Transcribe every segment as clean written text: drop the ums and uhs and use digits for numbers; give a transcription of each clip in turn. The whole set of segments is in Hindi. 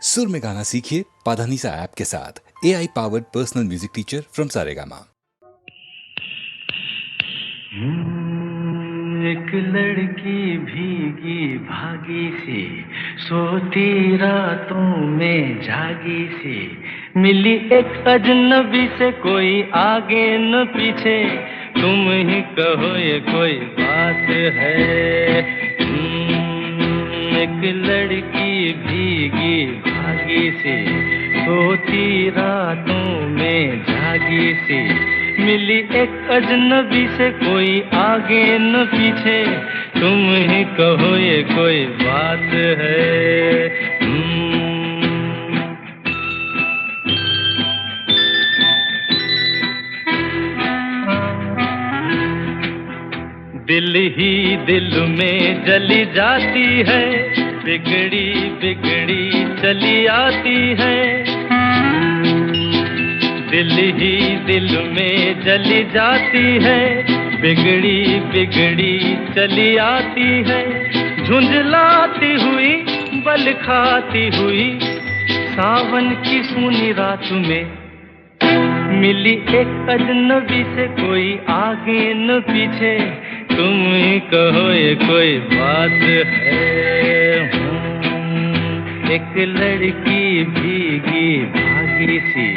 सुर में गाना सीखिए पाधानीसा ऐप के साथ। AI powered personal music teacher from Saregama. एक लड़की भीगी भागी सी, सोती रातों में जागी सी, मिली एक अजनबी से, कोई आगे न पीछे, तुम ही कहो ये कोई बात है। एक लड़की भीगी भागी सी, सोती रातों में जागी सी, मिली एक अजनबी से, कोई आगे न पीछे, तुम ही कहो ये कोई बात है। दिल ही दिल में जली जाती है, बिगड़ी बिगड़ी चली आती है। दिल ही दिल में जली जाती है, बिगड़ी बिगड़ी चली आती है। झुंझलाती हुई बल खाती हुई, सावन की सूनी रात में, मिली एक अजनबी से, कोई आगे न पीछे, तुम ही कहो ये कोई बात है। एक लड़की भीगी भागी सी,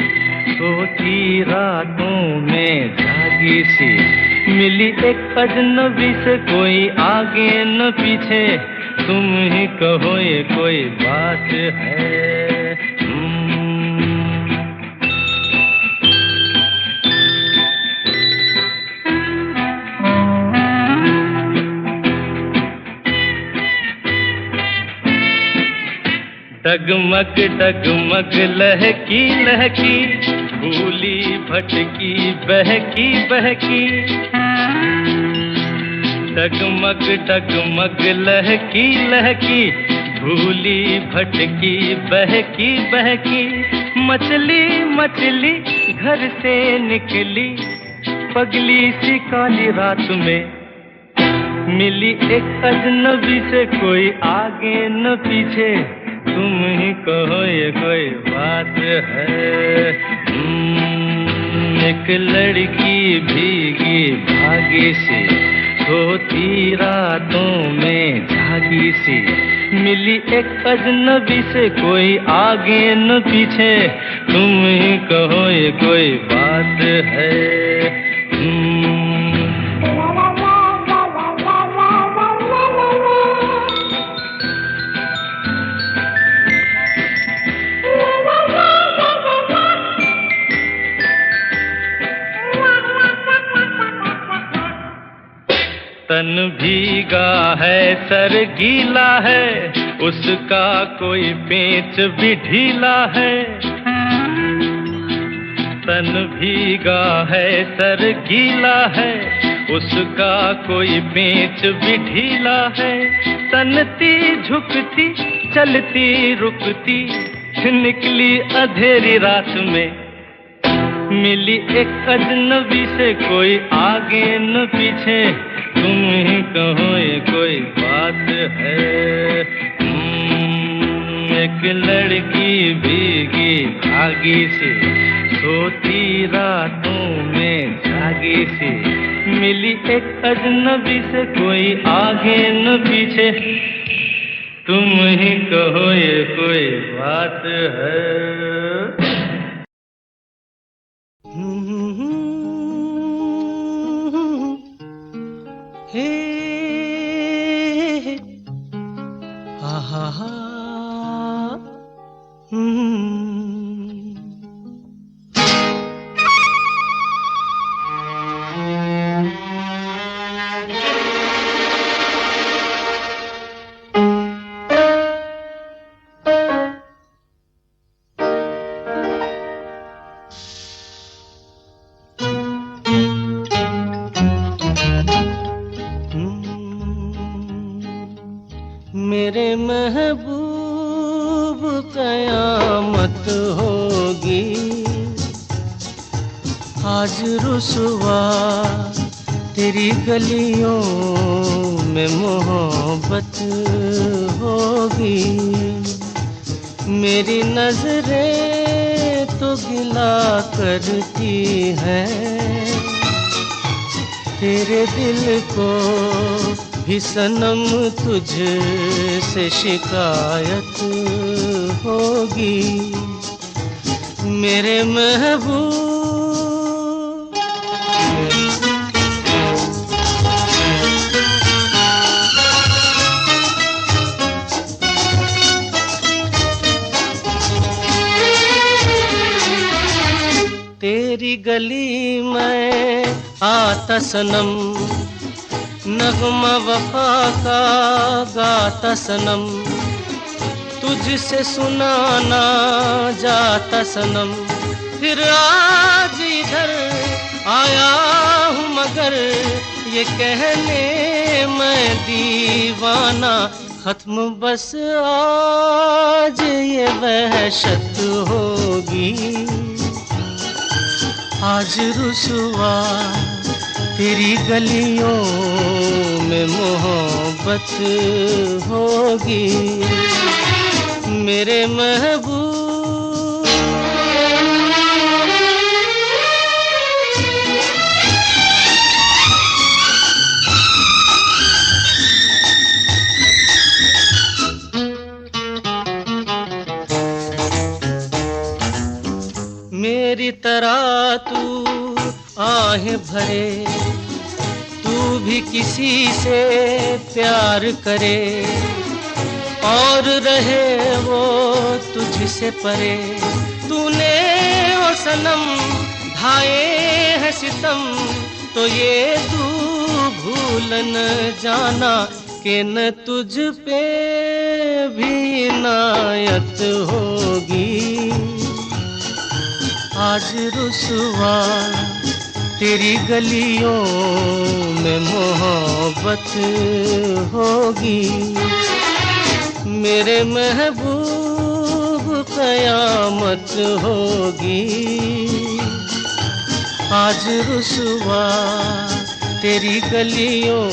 सोती रातों में जागी सी, मिली एक अजनबी से, कोई आगे न पीछे, तुम ही कहो ये कोई बात है। डगमग डगमग लहकी लहकी, भूली भटकी बहकी बहकी। डगमग डगमग लहकी लहकी, भूली भटकी बहकी बहकी। मछली मछली घर से निकली, पगली सी काली रात में, मिली एक अजनबी से, कोई आगे न पीछे, तुम ही कहो ये कोई बात है। एक लड़की भीगी भागी सी, सोती रातों में जागी सी, मिली एक अजनबी से, कोई आगे न पीछे, तुम ही कहो ये कोई बात है। तन भीगा है सर गीला है, उसका कोई पेच भी ढीला है। तन भीगा है सर गीला है, उसका कोई पेच भी ढीला है। तनती झुकती चलती रुकती, निकली अंधेरी रात में, मिली एक अजनबी से, कोई आगे न पीछे, तुम ही कहो ये कोई बात है। एक लड़की भीगी भागी सी, सोती रातों में जागी सी, मिली एक अजनबी से, कोई आगे न पीछे, तुम ही कहो ये कोई बात है। मेरे महबूब कयामत होगी, आज रुसवा तेरी गलियों में मोहब्बत होगी। मेरी नजरें तो गिला करती हैं, तेरे दिल को भी सनम तुझसे शिकायत होगी मेरे महबूब। तेरी गली में आता सनम, नगमा वफा का गाता सनम, तुझसे सुनाना जाता सनम। फिर आज इधर आया हूँ मगर ये कहने मैं दीवाना, खत्म बस आज ये वहशत होगी। आज रुसवा तेरी गलियों में मोहब्बत होगी मेरे महबूब। मेरी तरह तू आहें भरे, तू भी किसी से प्यार करे और रहे वो तुझसे परे। तूने ओ सनम ढाए है सितम, तो ये तू भूल न जाना कि न तुझ पे भी इनायत होगी। आज रुसवा तेरी गलियों में मोहब्बत होगी मेरे महबूब, कयामत होगी। आज रुसवा तेरी गलियों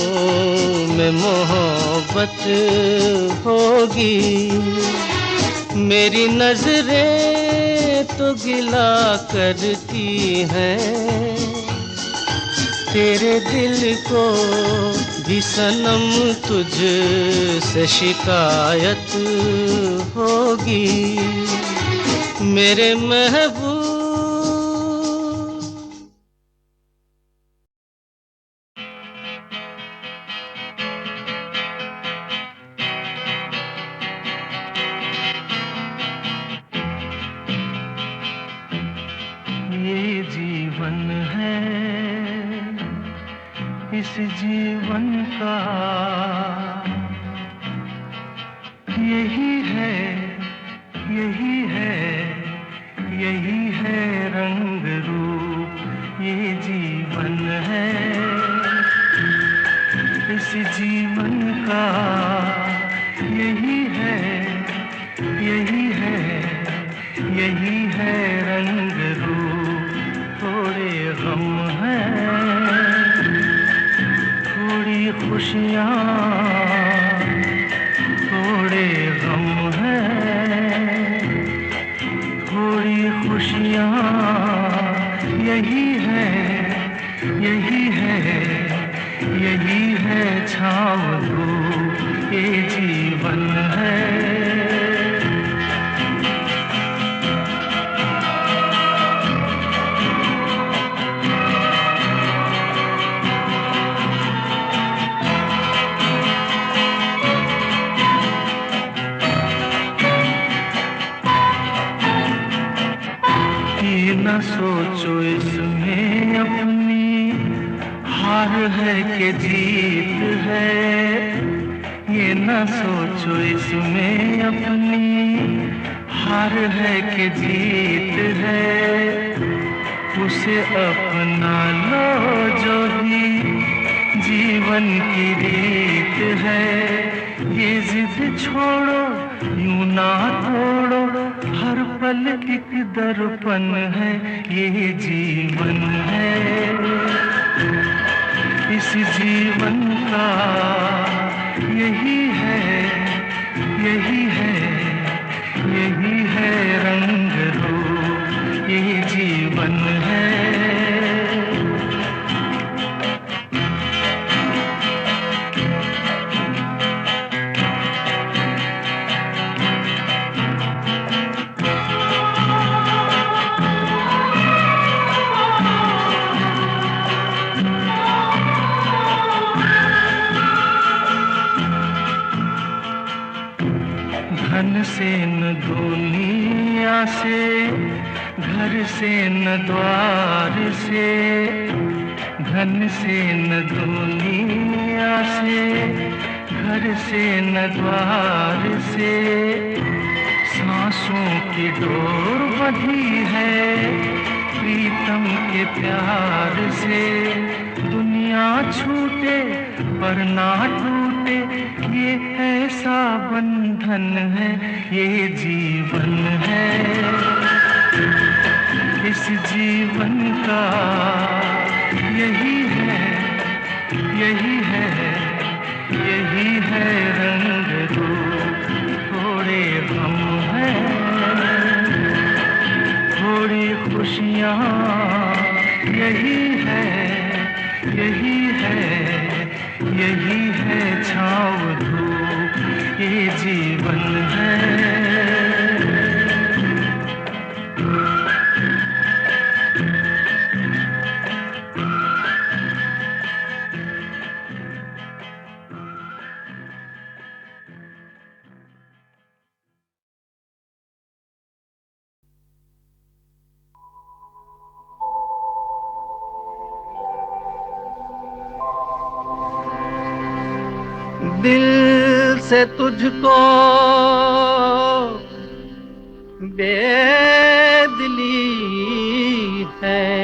में मोहब्बत होगी, मेरी नजरें तो गिला करती हैं, तेरे दिल को भी सनम तुझसे शिकायत होगी मेरे महबूब। ये जीवन है, इस जीवन का यही है, यही है, यही है रंग रूप। ये जीवन है, इस जीवन का यही है, यही है, यही है रंग रूप। थोड़े गम हैं, थोड़ी खुशियाँ, थोड़े गम हैं, थोड़ी खुशियाँ, यही है, यही है, यही है छाँव धूप। ये जीवन है। न सोचो इसमें अपनी हार है कि जीत है, ये न सोचो इसमें अपनी हार है कि जीत है। उसे अपना लो जो भी जीवन की रीत है। ये जिद छोड़ो, यूं ना तोड़ो, हर पल एक दर्पण है। ये जीवन है, इस जीवन का यही है, यही है, यही है रंग रूप, यही जीवन है। धन से न दुनिया से, घर से न द्वार से, धन से न दुनिया से, घर से न द्वार से, सांसों की डोर बंधी है प्रीतम के प्यार से। दुनिया छूटे पर ना टूटे, ये ऐसा बंधन है, ये जीवन है। इस जीवन का यही है, यही है, यही है रंग रूप। थोड़े गम हैं, थोड़ी खुशियाँ, यही है, यही है, यही है छाँव धूप, ये जीवन है। दिल से तुझको बेदिली है,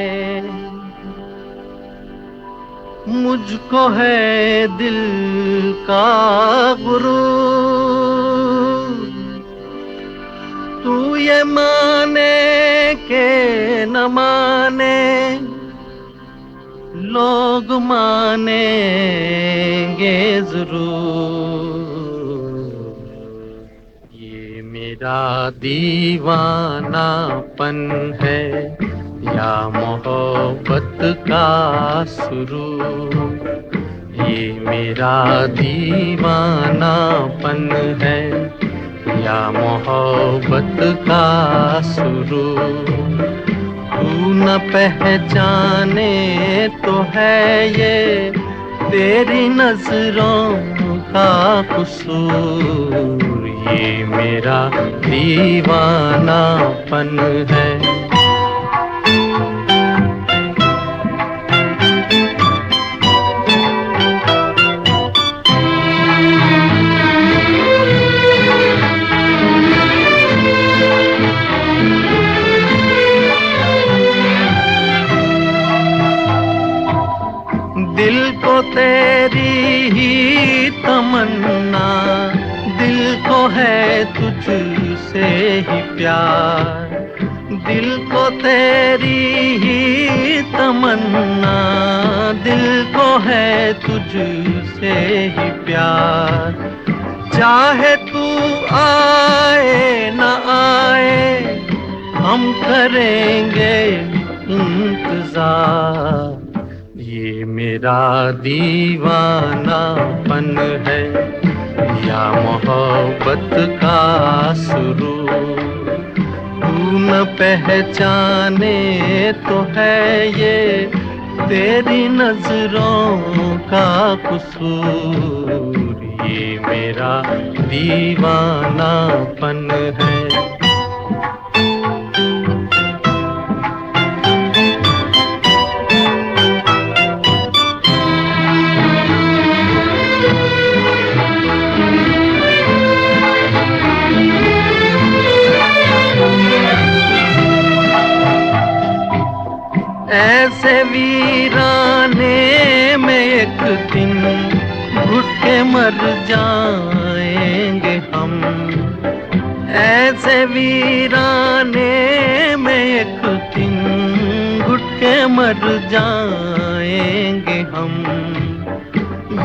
मुझको है दिल का गुरूर। तू ये माने के न माने, लोग मानेंगे जरूर। ये मेरा दीवानापन है या मोहब्बत का सुरूर। ये मेरा दीवानापन है या मोहब्बत का सुरूर। तू न पहचाने तो है ये तेरी नजरों का कसूर। ये मेरा दीवानापन है। दिल को तेरी ही तमन्ना, दिल को है तुझसे ही प्यार। दिल को तेरी ही तमन्ना, दिल को है तुझसे ही प्यार। चाहे तू आए न आए, हम करेंगे इंतजार। ये मेरा दीवानापन है या मोहब्बत का सुरूर। तू न पहचाने तो है ये तेरी नजरों का कसूर। ये मेरा दीवानापन है। ऐसे वीराने में एक दिन घुट के मर जाएंगे हम। ऐसे वीराने में एक दिन घुट के मर जाएंगे हम।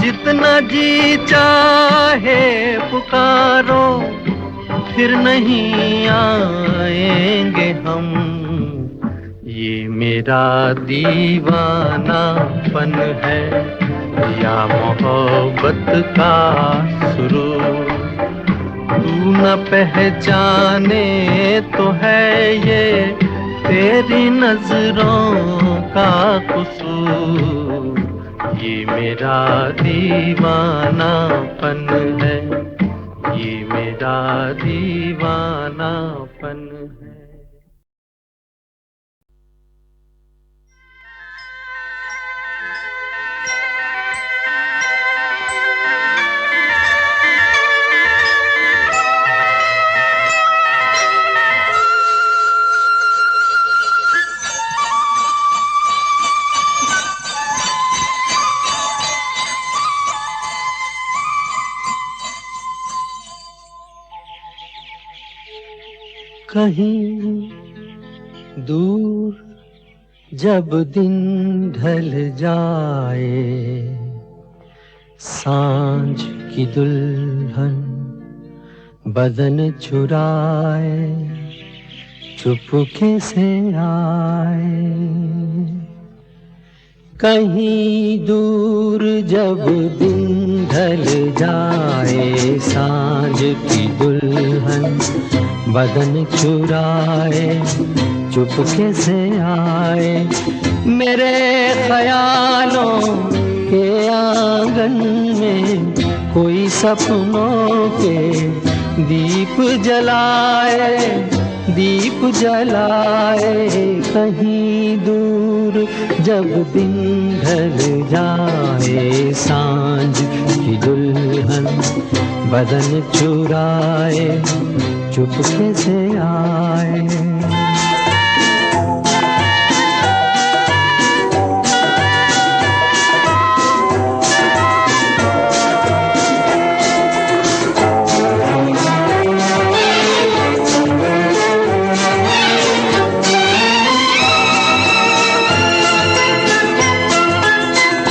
जितना जी चाहे पुकारो, फिर नहीं आएंगे हम। ये मेरा दीवानापन है या मोहब्बत का सुरूर, तू न पहचाने तो है ये तेरी नजरों का कसूर। ये मेरा दीवानापन है, ये मेरा दीवानापन है। कहीं दूर जब दिन ढल जाए, सांझ की दुल्हन बदन चुराए चुपके से आए। कहीं दूर जब दिन ढल जाए, सांझ की दुल्हन बदन चुराए चुपके से आए। मेरे ख्यालों के आंगन में कोई सपनों के दीप जलाए, दीप जलाए। कहीं दूर जब दिन ढल जाए, सांझ की दुल्हन बदन चुराए चुपके से आए।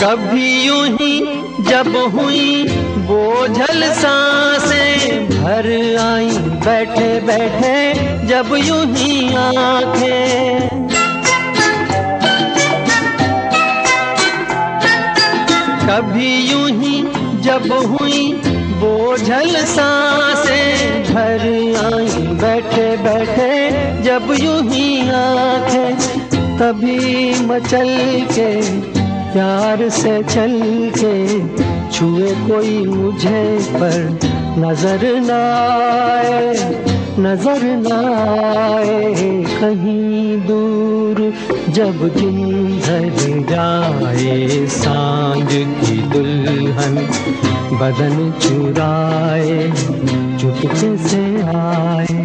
कभी यूं ही जब हुई बोझल सांसें भर आई, बैठे बैठे जब यूं ही आंखें। कभी यूं ही जब हुई बोझल सांसें भर आई, बैठे बैठे जब यूं ही आंखें। तभी मचल के प्यार से चल के छुए कोई मुझे पर नजर न आए, नजर न आए। कहीं दूर जब दिन ढल जाए, सांझ की दुल्हन बदन चुराए चुपके से आए।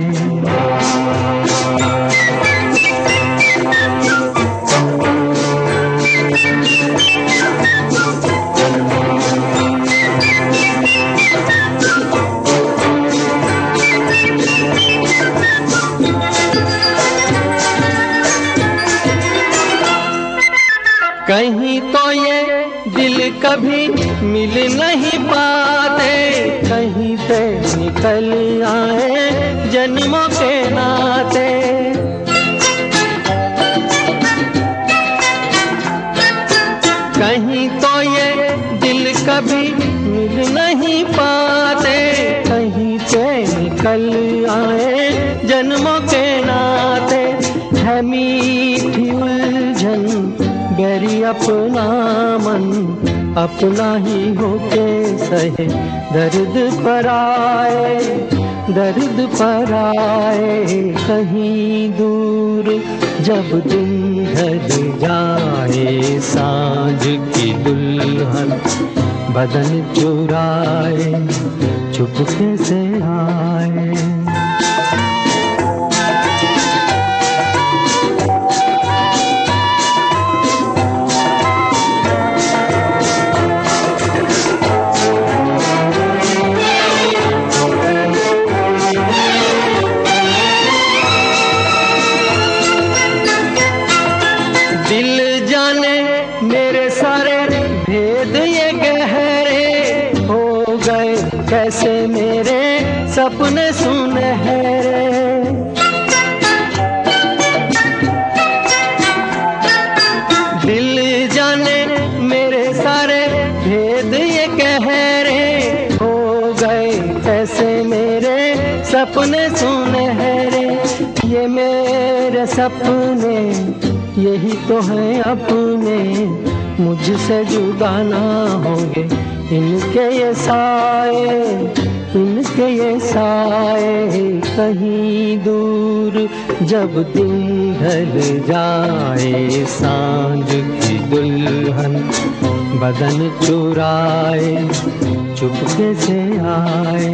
कहीं तो ये दिल कभी मिल नहीं पाते, कहीं से निकल आए जन्मों के नाते। कहीं तो ये दिल कभी मिल नहीं पाते, कहीं से निकल आए जन्मों के नाते। है मीठी उलझन बैरी अपना मन अपना ही होके सहे, दर्द पर आए, दर्द पर आए। कहीं दूर जब दिन ढल जाए, सांझ की दुल्हन बदन चुराए चुपके से आए। कैसे मेरे सपने सुनहरे, ये मेरे सपने यही तो हैं अपने, मुझसे जुदा ना होंगे इनके ये साए, इनके ये साए। कहीं दूर जब दिन ढल जाए, सांझ की दुल्हन बदन चुराए चुपके से आए,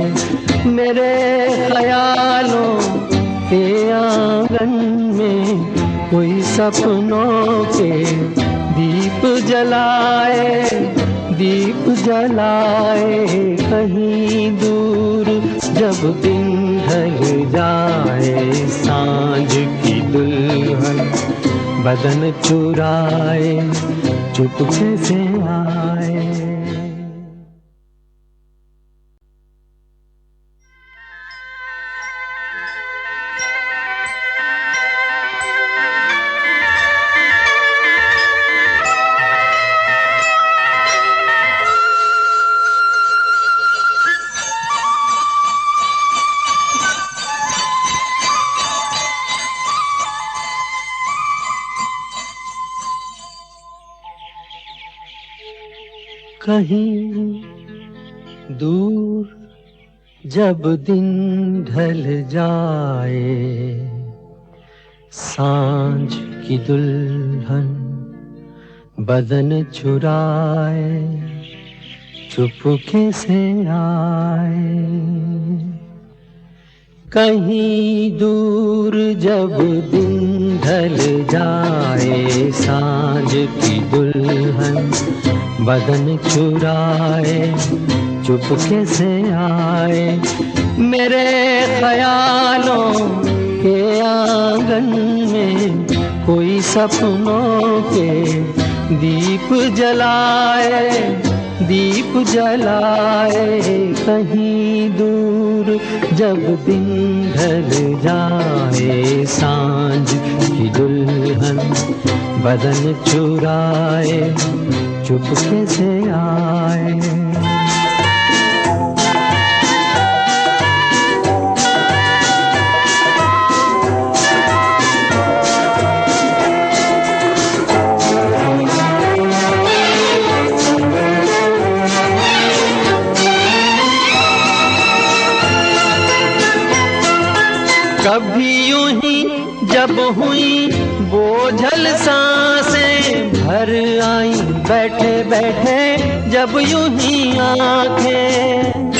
मेरे ख्यालों के आंगन में कोई सपनों के दीप जलाए, दीप जलाए। कहीं दूर जब दिन ढल जाए, सांझ की दुल्हन बदन चुराए चुपके से आए। कहीं दूर जब दिन ढल जाए, सांझ की दुल्हन बदन चुराए चुपके से आए। कहीं दूर जब दिन ढल जाए, सांझ की दुल्हन बदन चुराए चुपके से आए, मेरे ख्यालों के आंगन में कोई सपनों के दीप जलाए, दीप जलाए। कहीं दूर जब दिन ढल जाए, सांझ की दुल्हन बदन चुराए चुपके से आए। कभी यूं ही जब हुई बोझल सांसें भर आई, बैठे बैठे जब यूं ही आंखें,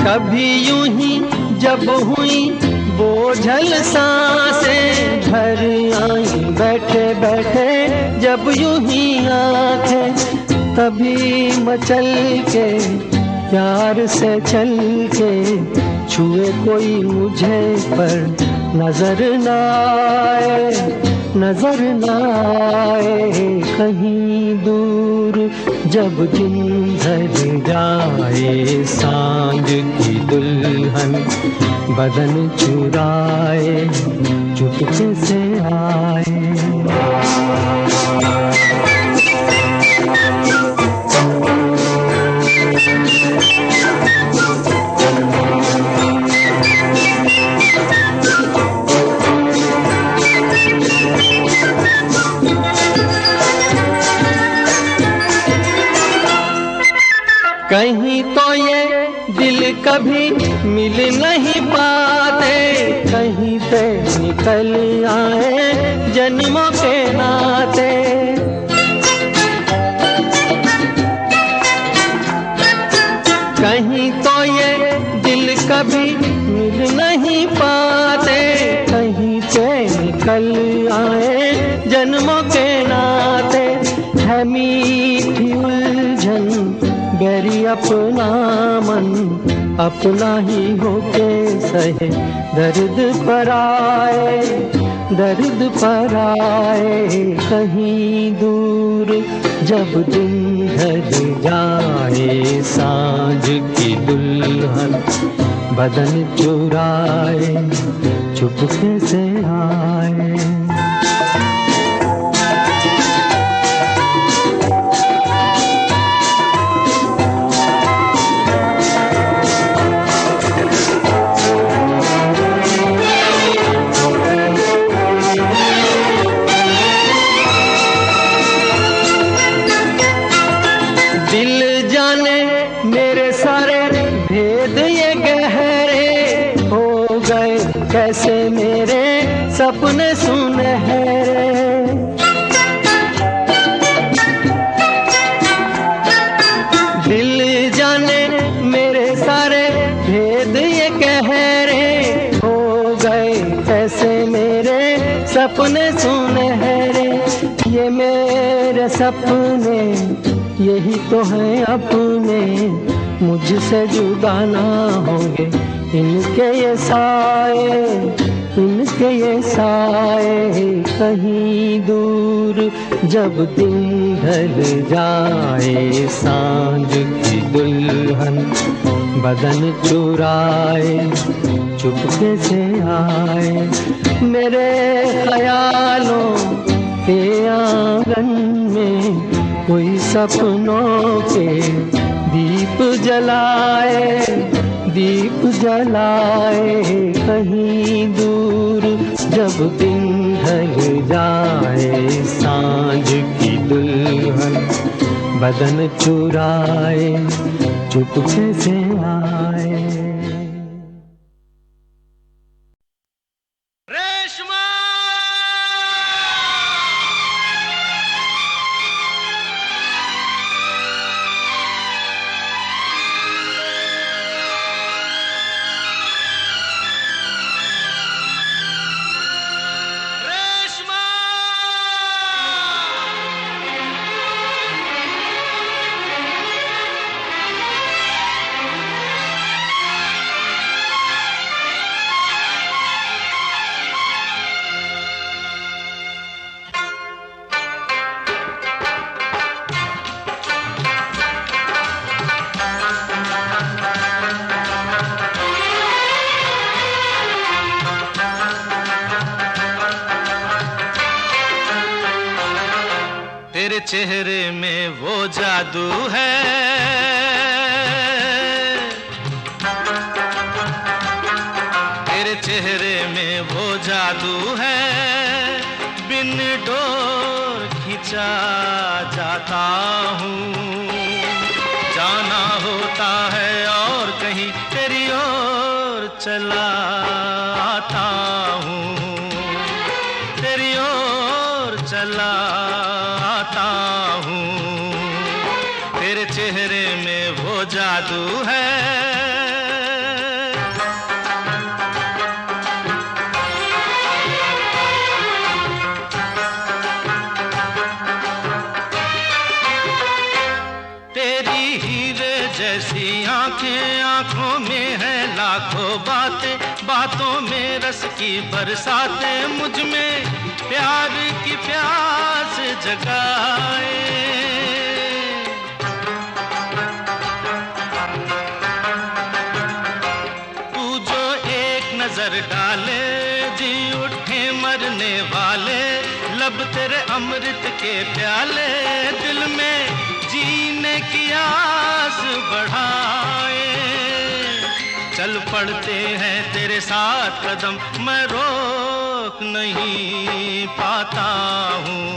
कभी यूं ही जब हुई बोझल सांसें भर आई, बैठे बैठे जब यूं ही आंखें, तभी मचल के प्यार से चल के छुए कोई मुझे पर नजर न आए, नजर न आए। कहीं दूर जब दिन ढल जाए, सांझ की दुल्हन बदन चुराए चुपके से आए। कहीं तो ये दिल कभी मिल नहीं पाते, कहीं पे निकल आए जन्मों के नाते। कहीं तो ये दिल कभी मिल नहीं पाते, कहीं पे निकल आए जन्मों के नाते। है मीठी उलझन गैरी अपना मन, अपना ही होके सहे दर्द पर आए, दर्द पर आए। कहीं दूर जब दिन ढल जाए, सांझ की दुल्हन बदन चुराए चुपके से आए। ऐसे मेरे सपने सुनहरे। दिल जाने मेरे सारे भेद ये कह रहे, हो गए ऐसे मेरे सपने सुनहरे। ये मेरे सपने यही तो हैं अपने, मुझसे जुदा ना होंगे इनके ये साए, इनके ये साए। कहीं दूर जब दिन ढल जाए, सांझ की दुल्हन बदन चुराए, चुपके से आए मेरे ख्यालों के आंगन में। कोई सपनों के दीप जलाए, दीप जलाए। कहीं दूर जब दिन ढल जाए, सांझ की दुल्हन बदन चुराए, चुपके से आए। तेरे चेहरे में वो जादू है, तेरे चेहरे में वो जादू है, बिन डोर खिंचा जाता हूँ। जाना होता है और कहीं तेरी ओर चला आता हूँ, तेरी ओर चला आता हूँ। तेरे चेहरे में वो जादू है। तेरी हीरे जैसी आंखें, आंखों में है लाखों बातें, बातों में रस की बरसातें, मुझ में प्यार की प्यास जगाए। तू जो एक नजर डाले, जी उठे मरने वाले, लब तेरे अमृत के प्याले, दिल में जीने की आस बढ़ाए। चल पड़ते हैं तेरे साथ कदम, मैं रोक नहीं पाता हूँ,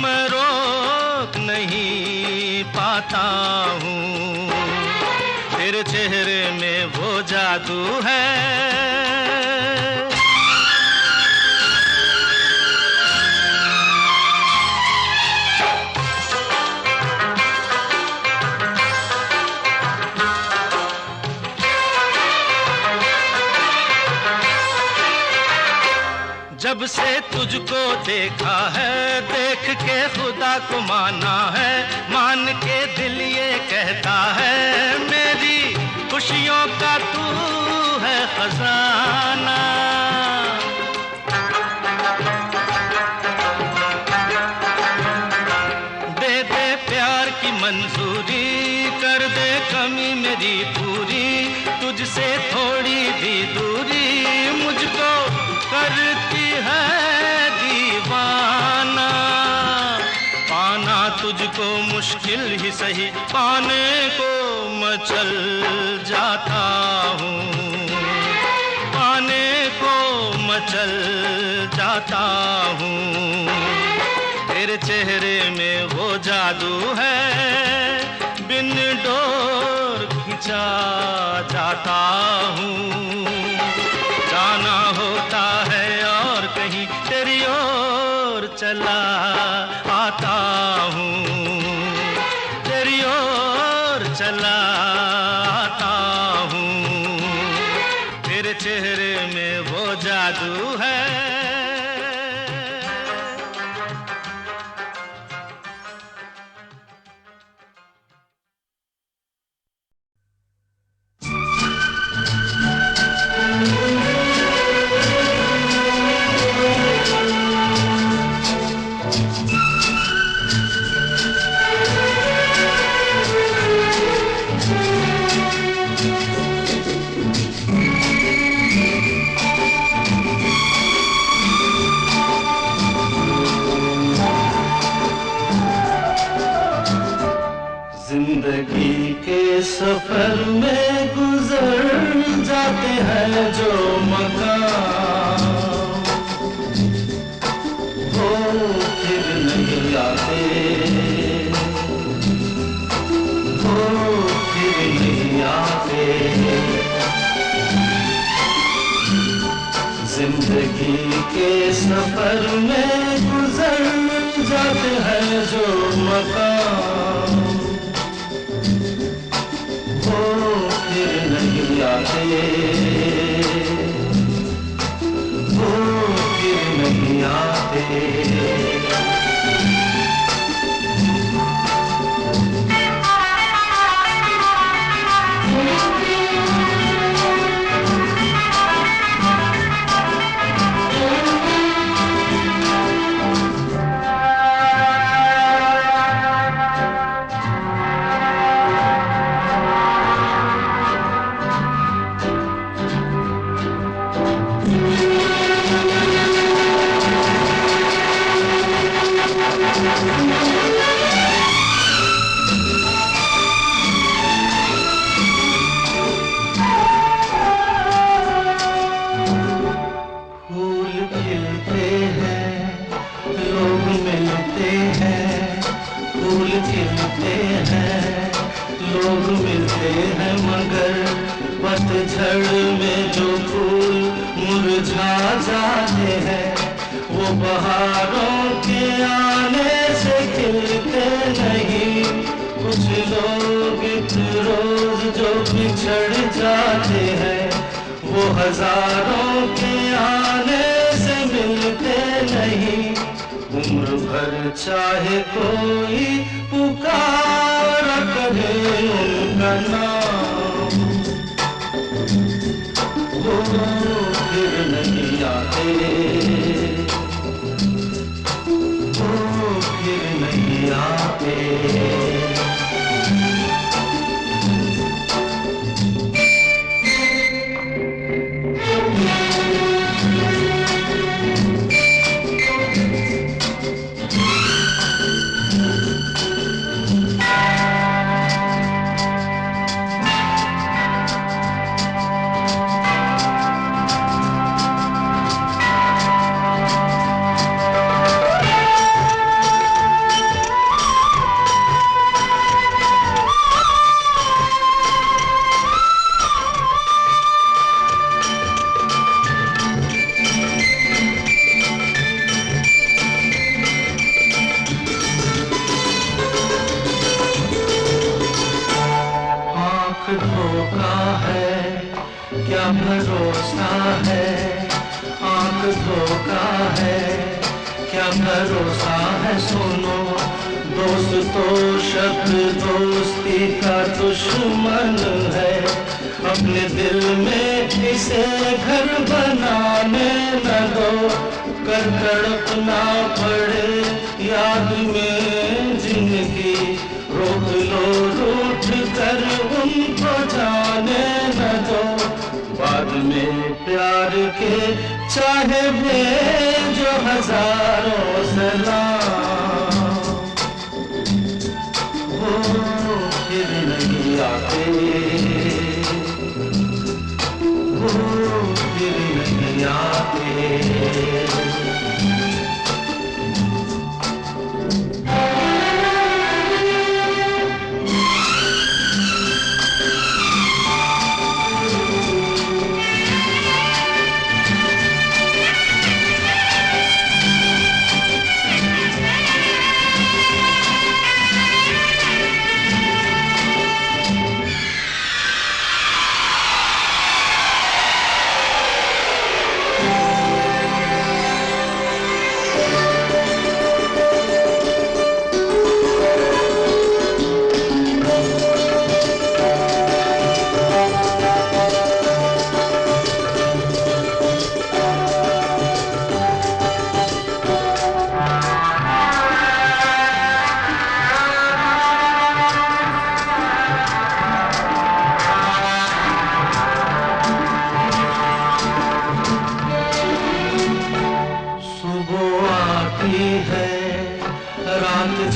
मैं रोक नहीं पाता हूँ। तेरे चेहरे में वो जादू है। जब से तुझको देखा है, देख के खुदा को माना है, मान के दिल ये कहता है, मेरी खुशियों का तू है खजाना। दे दे प्यार की मंजूरी, कर दे कमी मेरी पूरी, तुझसे थोड़ी भी दूरी मुझको करती है दीवाना। पाना तुझको मुश्किल ही सही, पाने को मचल जाता हूँ, पाने को मचल जाता हूँ। तेरे चेहरे में वो जादू है, बिन डोर खिंचा जाता हूँ, चेहरे में वो जादू है। जिंदगी के सफर में गुजर जाते हैं जो मकाम, वो फिर नहीं आते, वो फिर नहीं आते। जिंदगी के सफर में गुजर जाते हैं जो मकाम, वो फिर नहीं आते, वो फिर नहीं आते। पतझड़ में जो फूल मुरझा जाते हैं, वो बहारों के आने से खिलते नहीं। कुछ लोग एक रोज जो बिछड़ जाते हैं, वो हजारों के आने से मिलते नहीं। उम्र भर चाहे कोई पुकारा करे उनका नाम, वो फिर नहीं आते, वो फिर नहीं आते। धोखा है क्या भरोसा है, आंख धोखा है क्या भरोसा है। सुनो दोस्त तो शब्द दोस्ती का दुश्मन है, अपने दिल में इसे घर बनाने न दो। कर तड़पना पड़े याद में जिंदगी, रोक लो रूठ कर उनको जाने न दो। बाद में प्यार के चाहे भेजो हजारों सलाम, वो फिर नहीं आते, वो फिर नहीं आते।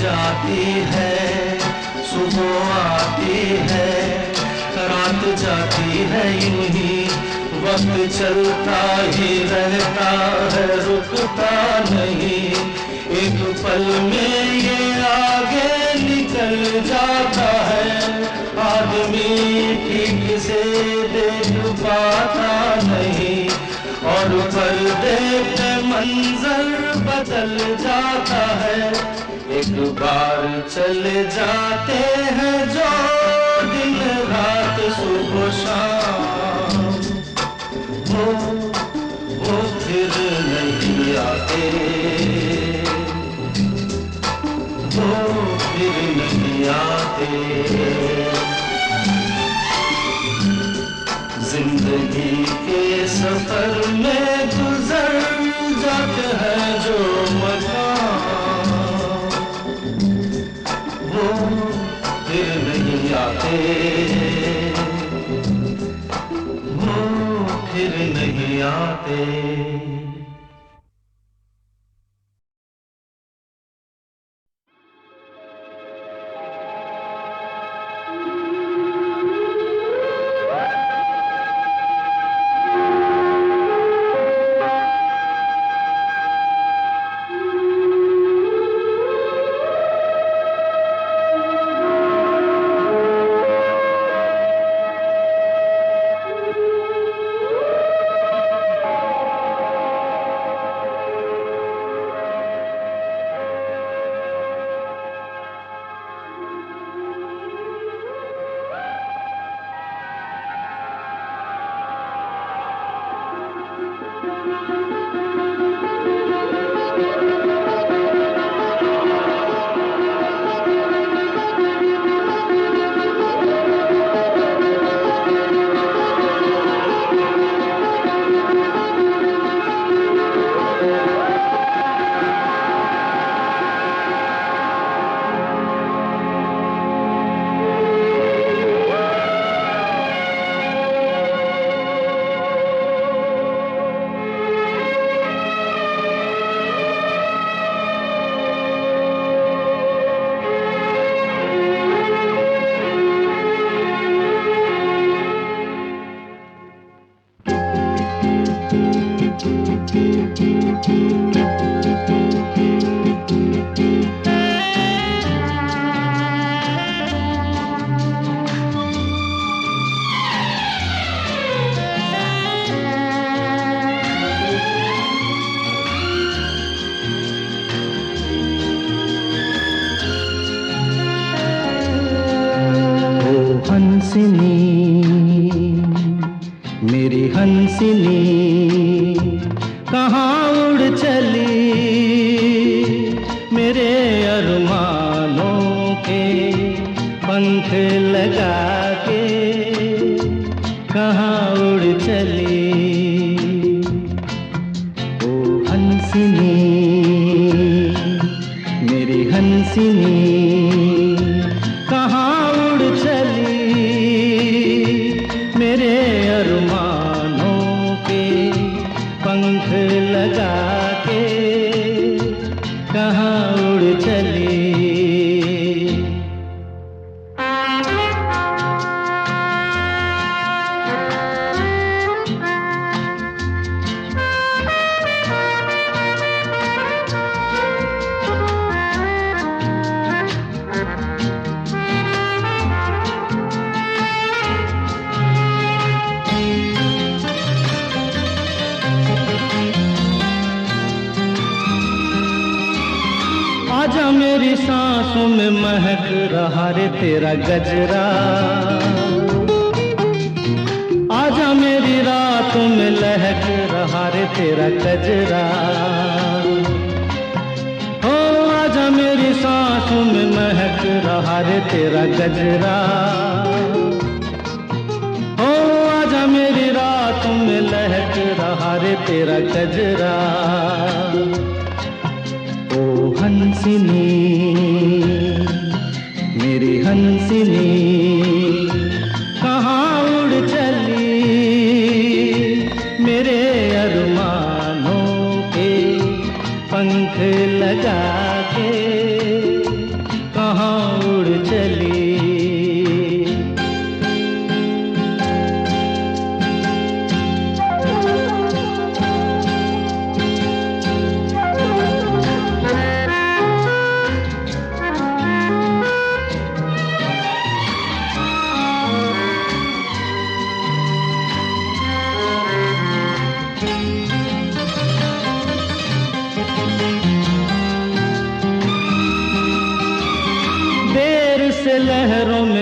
जाती है, सुबह आती है, रात जाती है, यूं ही वक्त चलता ही रहता है, रुकता नहीं। एक पल में ये आगे निकल जाता है, आदमी ठीक से देख पाता नहीं, और पर्दे पे मंजर बदल जाता है। एक बार चले जाते हैं जो दिन रात सुबह शाम, वो फिर नहीं आते, वो फिर नहीं आते। जिंदगी के सफर में गुजर जाते हैं जो मकाम, वो फिर नहीं आते, वो फिर नहीं आते। मेरी हंसिनी कहाँ उड़ चली, मेरे अरमानों के पंख लगा के कहाँ उड़ चली। ओ हंसिनी मेरी हंसिनी कहाँ उड़ चली, मेरे अरमानों के पंख लगा के कहाँ उड़ चली। आजा मेरी सांसों में महक रहा रे तेरा गजरा, आजा मेरी रातों में लहक रहा रे तेरा गजरा। हो आजा मेरी सांसों में महक रहा रे तेरा गजरा, हो आजा मेरी रातों में लहक रहा रे तेरा गजरा। ओ हंसिनी मेरी हंसिनी कहाँ उड़ चली, मेरे अरमानों के पंख लगा के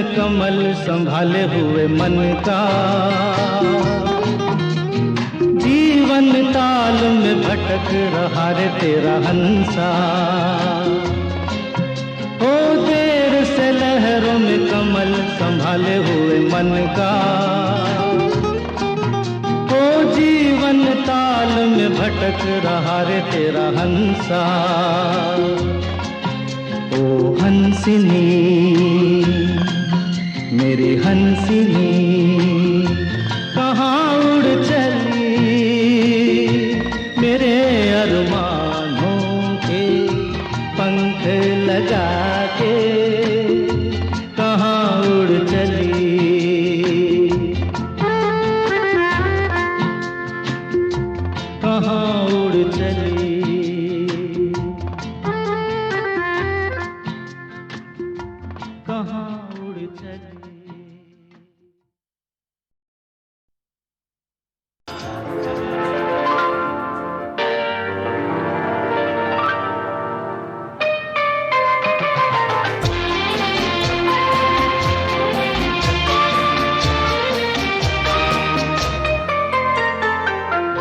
में कमल संभाले हुए मन का, जीवन ताल में भटक रहा रे तेरा हंसा। ओ देर से लहरों में कमल संभाले हुए मन का, ओ जीवन ताल में भटक रहा रे तेरा हंसा। ओ हंसिनी मेरी हंसिनी, कहाँ उड़ चली मेरे अरमानों के पंख लगा के, कहाँ उड़ चली। कहाँ उड़ चली। कहाँ उड़ चली।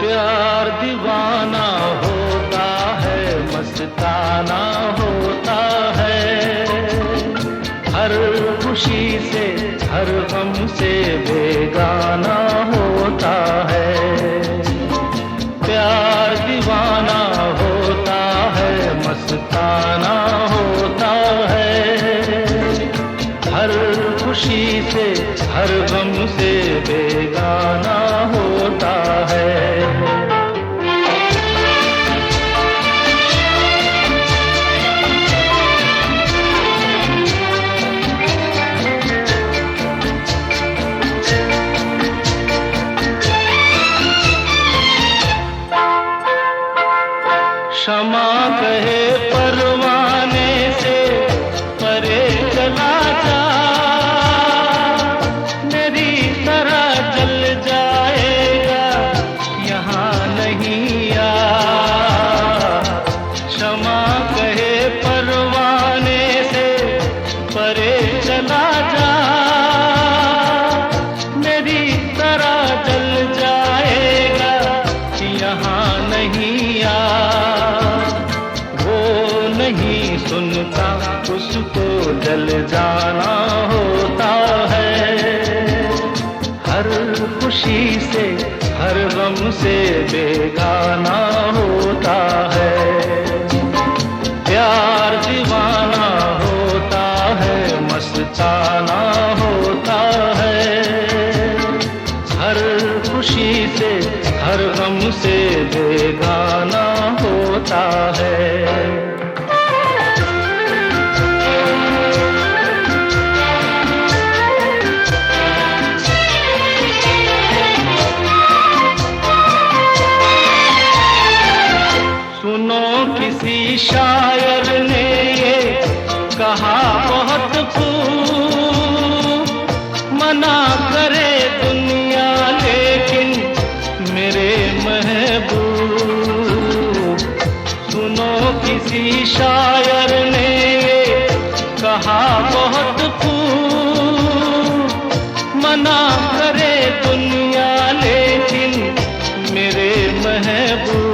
प्यार दीवाना होता है, मस्ताना होता है, हर खुशी से हर गम से बेगाना होता है। प्यार दीवाना होता है, मस्ताना होता है, हर खुशी से हर गम से बेगाना होता है। क्षमा कहे परवाने से परे चला जा, मेरी तरह जल जाएगा यहाँ नहीं आ। क्षमा कहे परवाने से परे चला जा, मेरी तरह जल जाएगा यहाँ नहीं आ। नहीं सुनता उसको जल जाना होता है, हर खुशी से हर गम से बेगाना होता है। प्यार दीवाना होता है, मस्ताना होता है, हर खुशी से हर गम से बेगाना होता है। किसी शायर ने ये कहा बहुत खूब, मना करे दुनिया लेकिन मेरे महबूब। सुनो किसी शायर ने ये कहा बहुत खूब, मना करे दुनिया लेकिन मेरे महबूब।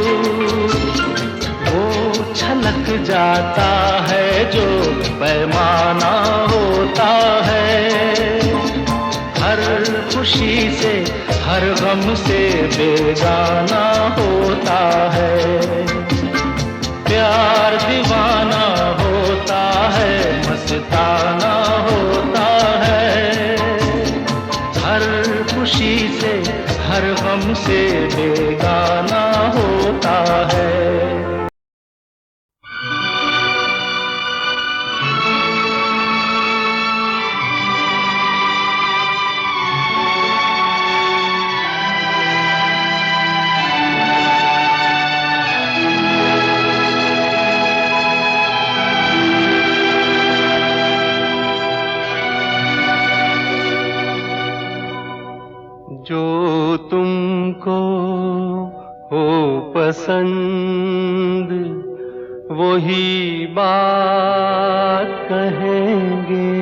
छलक जाता है जो पैमाना होता है, हर खुशी से हर गम से बेगाना होता है। प्यार दीवाना होता है, मस्ताना होता है, हर खुशी से हर गम से बेगाना होता है। जो तुमको हो पसंद वही बात कहेंगे,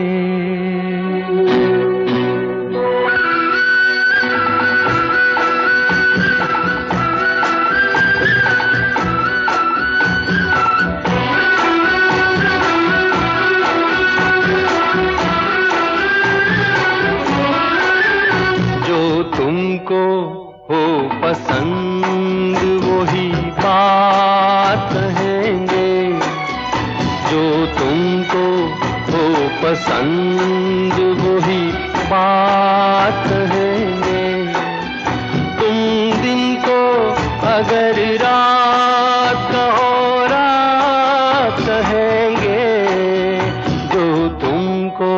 पसंद वही बात कहेंगे, जो तुमको हो पसंद वही बात कहेंगे। तुम दिन को अगर रात कहो रात कहेंगे, जो तुमको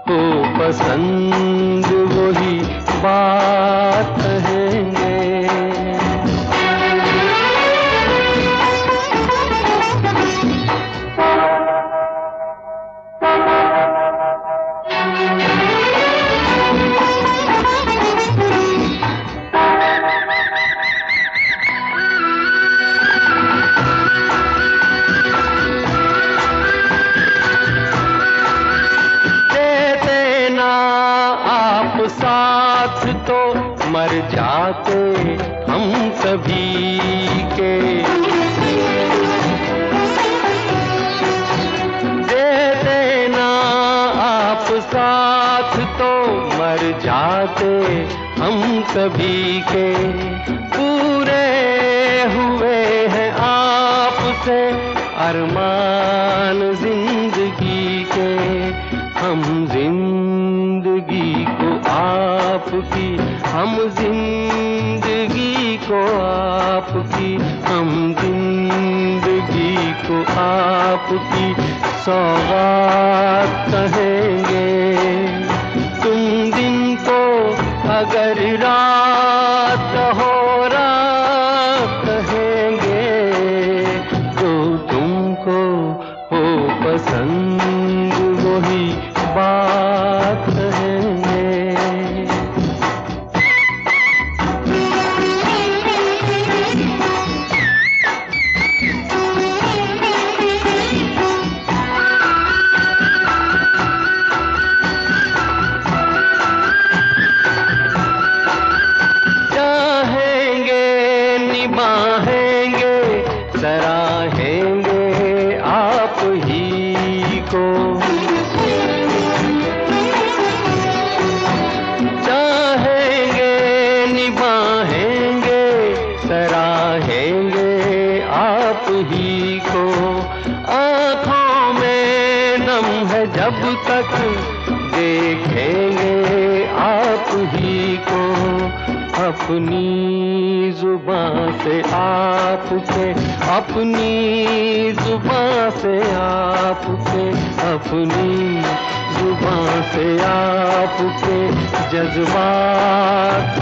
हो पसंद वही बात कहेंगे। साथ तो मर जाते हम सभी के, दे देना आप साथ तो मर जाते हम सभी के। पूरे हुए हैं आपसे अरमान जिंदगी के, हम जिंदगी को आपकी, हम जिंदगी को आपकी, हम जिंदगी को आपकी सौगात कहेंगे। तुम दिन को अगर रात हो रात कहेंगे, जो तुमको हो पसंद वही बात कहेंगे। चाहेंगे निभाएंगे सराहेंगे आप ही को, चाहेंगे निभाएंगे सराहेंगे आप ही को। आँखों में नम है जब तक देखेंगे आप ही को, अपनी जुबां से आपके, अपनी जुबां से आपके, अपनी जुबां से आपके जज्बात